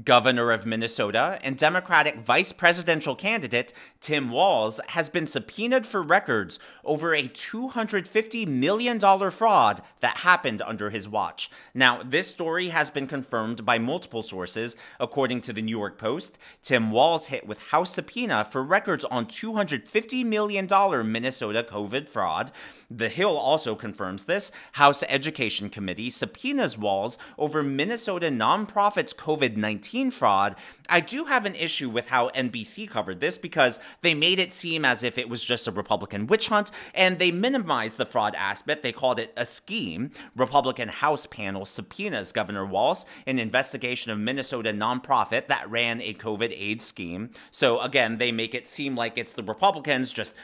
Governor of Minnesota and Democratic vice presidential candidate Tim Walz has been subpoenaed for records over a $250 million fraud that happened under his watch. Now, this story has been confirmed by multiple sources. According to the New York Post, Tim Walz hit with House subpoena for records on $250 million Minnesota COVID fraud. The Hill also confirms this. House Education Committee subpoenas Walz over Minnesota nonprofits COVID-19 fraud. I do have an issue with how NBC covered this because they made it seem as if it was just a Republican witch hunt, and they minimized the fraud aspect. They called it a scheme. Republican House panel subpoenas Governor Walz in investigation of Minnesota nonprofit that ran a COVID AIDS scheme. So again, they make it seem like it's the Republicans just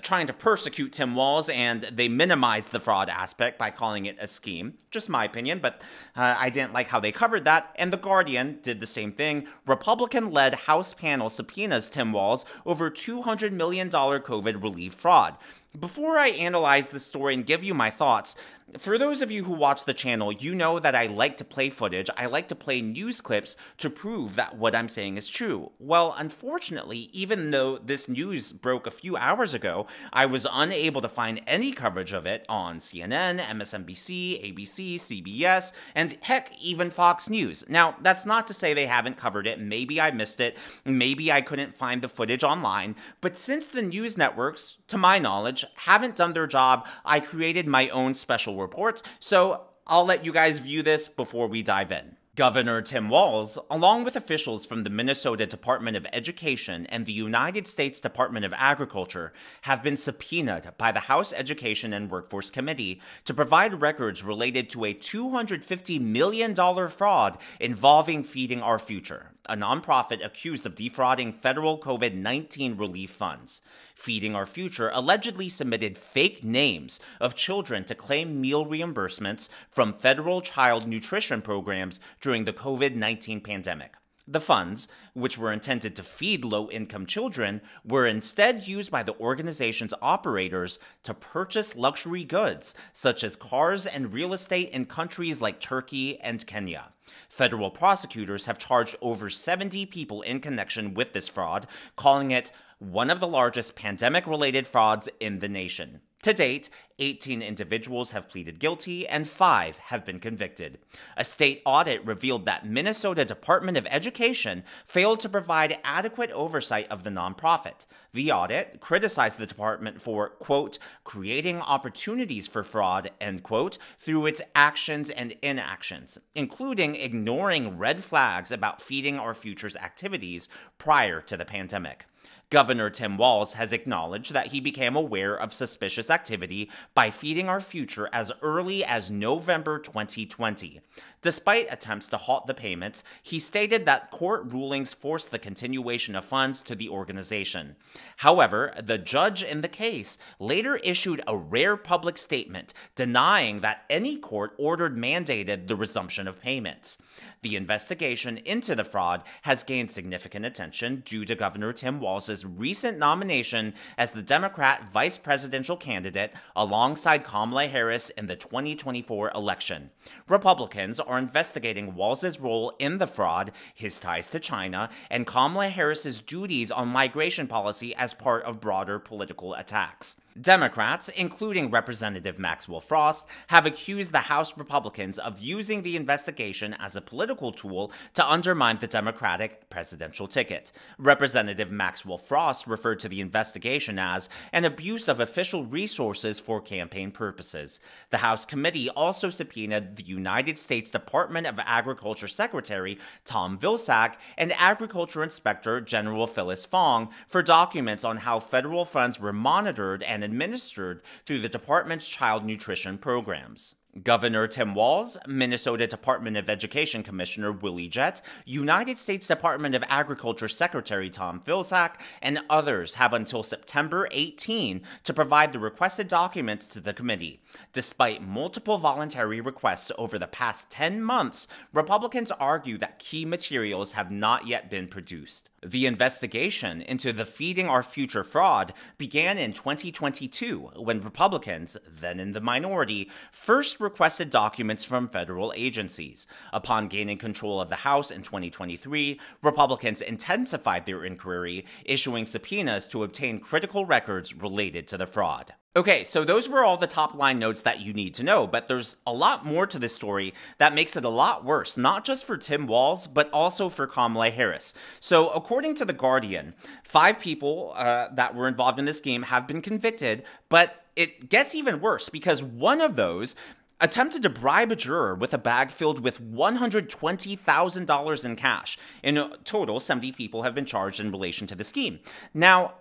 trying to persecute Tim Walz, and they minimize the fraud aspect by calling it a scheme. Just my opinion, but I didn't like how they covered that, and The Guardian did the same thing. Republican-led House panel subpoenas Tim Walz over $200 million COVID relief fraud. Before I analyze this story and give you my thoughts, for those of you who watch the channel, you know that I like to play footage. I like to play news clips to prove that what I'm saying is true. Well, unfortunately, even though this news broke a few hours ago, I was unable to find any coverage of it on CNN, MSNBC, ABC, CBS, and heck, even Fox News. Now, that's not to say they haven't covered it. Maybe I missed it. Maybe I couldn't find the footage online. But since the news networks, to my knowledge, haven't done their job, I created my own special report, so I'll let you guys view this before we dive in. Governor Tim Walz, along with officials from the Minnesota Department of Education and the United States Department of Agriculture, have been subpoenaed by the House Education and Workforce Committee to provide records related to a $250 million fraud involving Feeding Our Future, a nonprofit accused of defrauding federal COVID-19 relief funds. Feeding Our Future allegedly submitted fake names of children to claim meal reimbursements from federal child nutrition programs during the COVID-19 pandemic. The funds, which were intended to feed low-income children, were instead used by the organization's operators to purchase luxury goods, such as cars and real estate in countries like Turkey and Kenya. Federal prosecutors have charged over 70 people in connection with this fraud, calling it one of the largest pandemic-related frauds in the nation. To date, 18 individuals have pleaded guilty and 5 have been convicted. A state audit revealed that Minnesota Department of Education failed to provide adequate oversight of the nonprofit. The audit criticized the department for, quote, creating opportunities for fraud, end quote, through its actions and inactions, including ignoring red flags about Feeding Our Future's activities prior to the pandemic. Governor Tim Walz has acknowledged that he became aware of suspicious activity by Feeding Our Future as early as November 2020. Despite attempts to halt the payments, he stated that court rulings forced the continuation of funds to the organization. However, the judge in the case later issued a rare public statement denying that any court ordered mandated the resumption of payments. The investigation into the fraud has gained significant attention due to Governor Tim Walz's recent nomination as the Democrat vice presidential candidate alongside Kamala Harris in the 2024 election. Republicans are investigating Walz's role in the fraud, his ties to China, and Kamala Harris's duties on migration policy as part of broader political attacks. Democrats, including Representative Maxwell Frost, have accused the House Republicans of using the investigation as a political tool to undermine the Democratic presidential ticket. Representative Maxwell Frost referred to the investigation as an abuse of official resources for campaign purposes. The House committee also subpoenaed the United States Department of Agriculture Secretary Tom Vilsack and Agriculture Inspector General Phyllis Fong for documents on how federal funds were monitored and administered through the department's child nutrition programs. Governor Tim Walz, Minnesota Department of Education Commissioner Willie Jett, United States Department of Agriculture Secretary Tom Vilsack, and others have until September 18 to provide the requested documents to the committee. Despite multiple voluntary requests over the past 10 months, Republicans argue that key materials have not yet been produced. The investigation into the Feeding Our Future fraud began in 2022 when Republicans, then in the minority, first requested documents from federal agencies. Upon gaining control of the House in 2023, Republicans intensified their inquiry, issuing subpoenas to obtain critical records related to the fraud. Okay, so those were all the top line notes that you need to know, but there's a lot more to this story that makes it a lot worse, not just for Tim Walz, but also for Kamala Harris. So according to The Guardian, 5 people that were involved in this scheme have been convicted, but it gets even worse because one of those attempted to bribe a juror with a bag filled with $120,000 in cash. In total, 70 people have been charged in relation to the scheme. Now,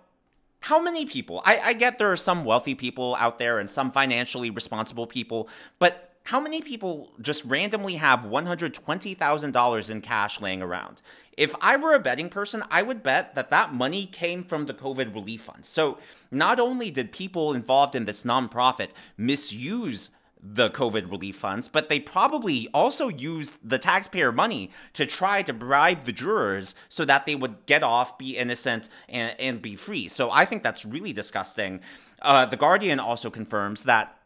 how many people? I get there are some wealthy people out there and some financially responsible people, but how many people just randomly have $120,000 in cash laying around? If I were a betting person, I would bet that that money came from the COVID relief fund. So not only did people involved in this nonprofit misuse the COVID relief funds, but they probably also used the taxpayer money to try to bribe the jurors so that they would get off, be innocent, and be free. So I think that's really disgusting. The Guardian also confirms that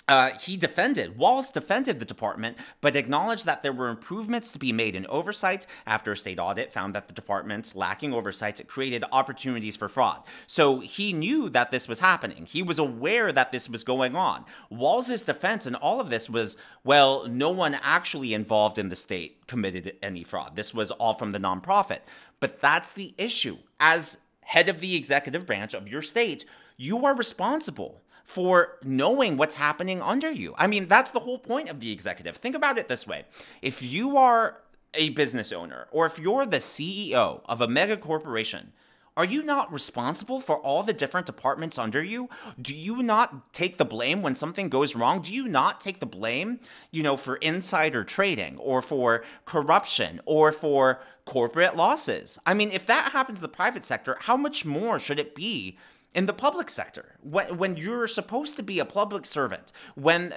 Walz defended the department, but acknowledged that there were improvements to be made in oversight after a state audit found that the department's lacking oversight created opportunities for fraud. So he knew that this was happening. He was aware that this was going on. Walz's defense in all of this was, well, no one actually involved in the state committed any fraud. This was all from the nonprofit. But that's the issue. As head of the executive branch of your state, you are responsible for knowing what's happening under you. I mean, that's the whole point of the executive. Think about it this way. If you are a business owner, or if you're the CEO of a mega corporation, are you not responsible for all the different departments under you? Do you not take the blame when something goes wrong? Do you not take the blame, for insider trading or for corruption or for corporate losses? I mean, if that happens in the private sector, how much more should it be in the public sector, when you're supposed to be a public servant, when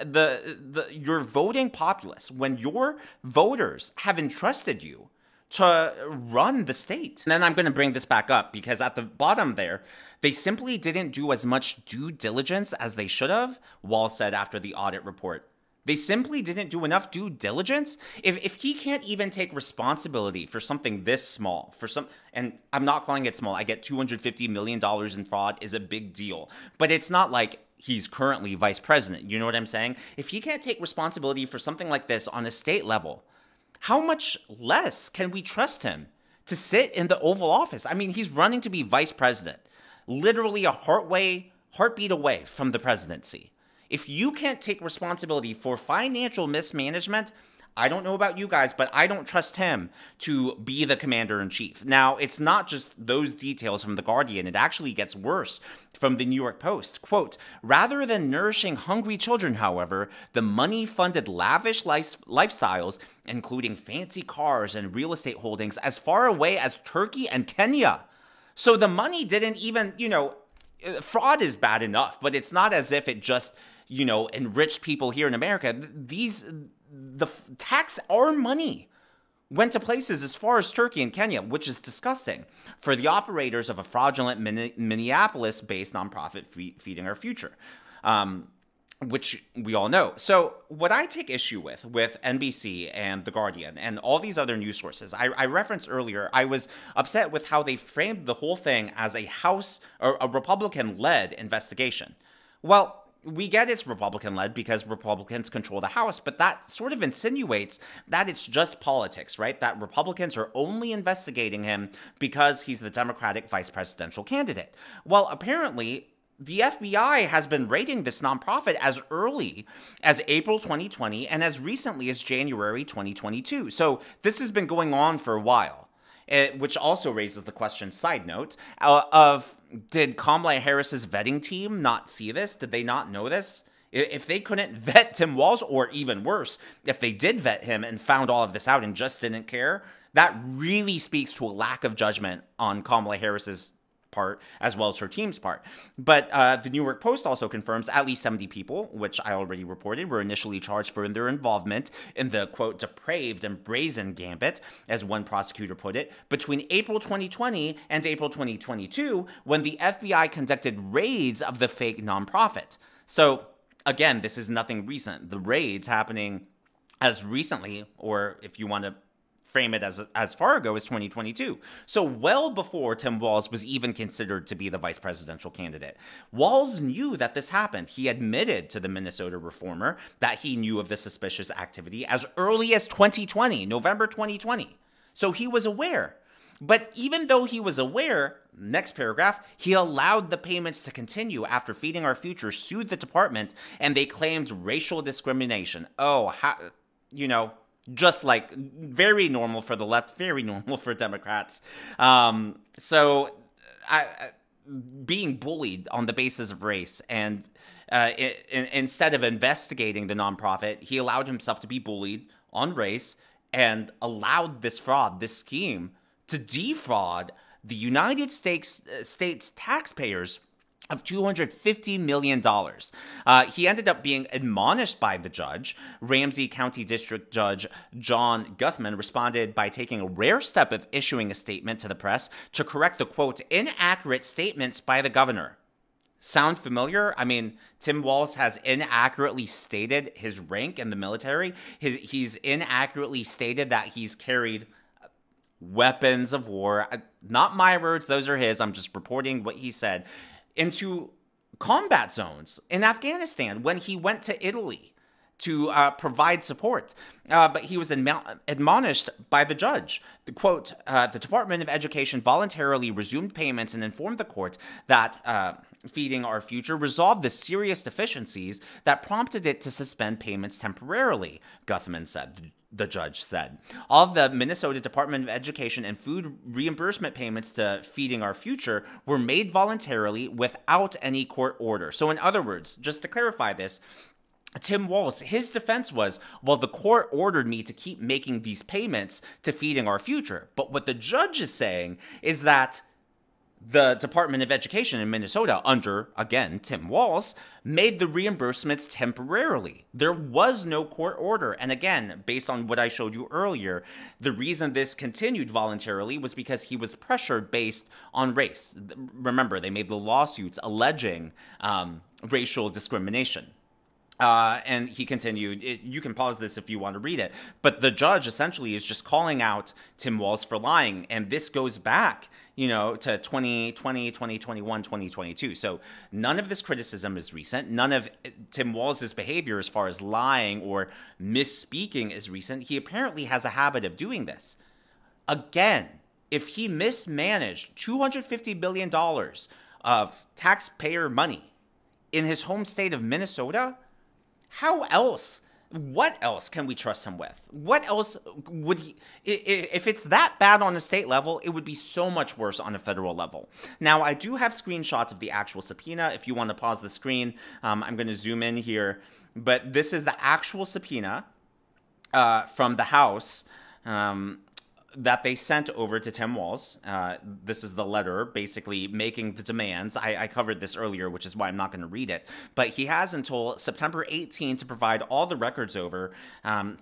your voting populace, when your voters have entrusted you to run the state? And then I'm going to bring this back up because at the bottom there, they simply didn't do as much due diligence as they should have, Walz said after the audit report. They simply didn't do enough due diligence. If he can't even take responsibility for something this small, and I'm not calling it small, I get $250 million in fraud is a big deal, but it's not like he's currently vice president. You know what I'm saying? If he can't take responsibility for something like this on a state level, how much less can we trust him to sit in the Oval Office? I mean, he's running to be vice president, literally a heartbeat away from the presidency. If you can't take responsibility for financial mismanagement, I don't know about you guys, but I don't trust him to be the commander-in-chief. Now, it's not just those details from The Guardian. It actually gets worse from the New York Post. Quote, rather than nourishing hungry children, however, the money funded lavish lifestyles, including fancy cars and real estate holdings, as far away as Turkey and Kenya. So the money didn't even, fraud is bad enough, but it's not as if it just enriched people here in America. Our money went to places as far as Turkey and Kenya, which is disgusting for the operators of a fraudulent Minneapolis-based nonprofit Feeding Our Future, which we all know. So what I take issue with NBC and The Guardian and all these other news sources, I referenced earlier, I was upset with how they framed the whole thing as a House or a Republican-led investigation. Well, we get it's Republican-led because Republicans control the House, but that sort of insinuates that it's just politics, right? That Republicans are only investigating him because he's the Democratic vice presidential candidate. Well, apparently, the FBI has been raiding this nonprofit as early as April 2020 and as recently as January 2022. So this has been going on for a while. Which also raises the question, side note, of did Kamala Harris's vetting team not see this? Did they not know this? If they couldn't vet Tim Walz, or even worse, if they did vet him and found all of this out and just didn't care, that really speaks to a lack of judgment on Kamala Harris's part as well as her team's part. But the New York Post also confirms at least 70 people, which I already reported, were initially charged for their involvement in the, quote, depraved and brazen gambit, as one prosecutor put it, between April 2020 and April 2022, when the FBI conducted raids of the fake nonprofit. So, again, this is nothing recent. The raids happening as recently, or if you want to frame it as far ago as 2022. So well before Tim Walz was even considered to be the vice presidential candidate. Walz knew that this happened. He admitted to the Minnesota Reformer that he knew of the suspicious activity as early as 2020, November 2020. So he was aware. But even though he was aware, next paragraph, he allowed the payments to continue after Feeding Our Future sued the department and they claimed racial discrimination. Oh, how, you know, just like very normal for the left, very normal for Democrats. Being bullied on the basis of race, and instead of investigating the nonprofit, he allowed himself to be bullied on race and allowed this fraud, this scheme, to defraud the United States taxpayers of $250 million. He ended up being admonished by the judge. Ramsey County District Judge John Guthman responded by taking a rare step of issuing a statement to the press to correct the, quote, inaccurate statements by the governor. Sound familiar? I mean, Tim Walz has inaccurately stated his rank in the military. He's inaccurately stated that he's carried weapons of war. Not my words, those are his. I'm just reporting what he said. Into combat zones in Afghanistan when he went to Italy to provide support. But he was admonished by the judge. The quote, the Department of Education voluntarily resumed payments and informed the court that Feeding Our Future resolved the serious deficiencies that prompted it to suspend payments temporarily, Guthman said. The judge said. All of the Minnesota Department of Education and food reimbursement payments to Feeding Our Future were made voluntarily without any court order. So in other words, just to clarify this, Tim Walz, his defense was, well, the court ordered me to keep making these payments to Feeding Our Future. But what the judge is saying is that the Department of Education in Minnesota, under, again, Tim Walz, made the reimbursements temporarily. There was no court order. And again, based on what I showed you earlier, the reason this continued voluntarily was because he was pressured based on race. Remember, they made the lawsuits alleging racial discrimination. And he continued, you can pause this if you want to read it, but the judge essentially is just calling out Tim Walz for lying. And this goes back, you know, to 2020, 2021, 2022. So none of this criticism is recent. None of Tim Walz's behavior as far as lying or misspeaking is recent. He apparently has a habit of doing this. Again, if he mismanaged $250 billion of taxpayer money in his home state of Minnesota, how else? What else can we trust him with? What else would he... If it's that bad on a state level, it would be so much worse on a federal level. Now, I do have screenshots of the actual subpoena. If you want to pause the screen, I'm going to zoom in here. But this is the actual subpoena from the House that they sent over to Tim Walz. This is the letter basically making the demands. I covered this earlier, which is why I'm not going to read it. But he has until September 18 to provide all the records over.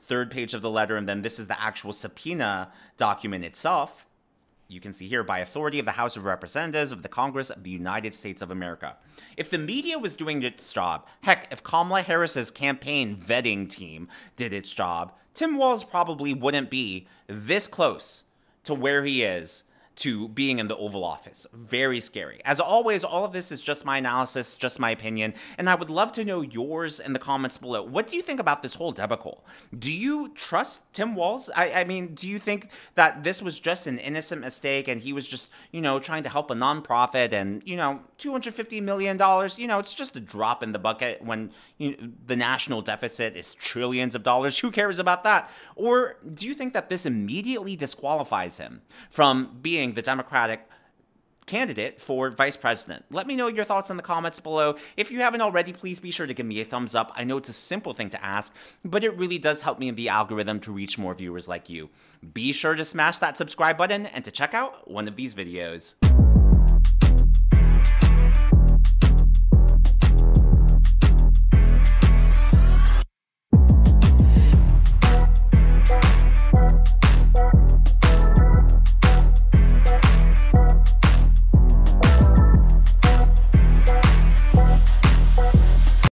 Third page of the letter, and then this is the actual subpoena document itself. You can see here, by authority of the House of Representatives of the Congress of the United States of America. If the media was doing its job, heck, if Kamala Harris's campaign vetting team did its job, Tim Walz probably wouldn't be this close to where he is to being in the Oval Office. Very scary. As always, all of this is just my analysis, just my opinion, and I would love to know yours in the comments below. What do you think about this whole debacle? Do you trust Tim Walz? I mean, do you think that this was just an innocent mistake and he was just, you know, trying to help a nonprofit and, you know, $250 million, you know, it's just a drop in the bucket when the national deficit is trillions of dollars. Who cares about that? Or do you think that this immediately disqualifies him from being the Democratic candidate for vice president? Let me know your thoughts in the comments below. If you haven't already, please be sure to give me a thumbs up. I know it's a simple thing to ask, but it really does help me in the algorithm to reach more viewers like you. Be sure to smash that subscribe button and to check out one of these videos.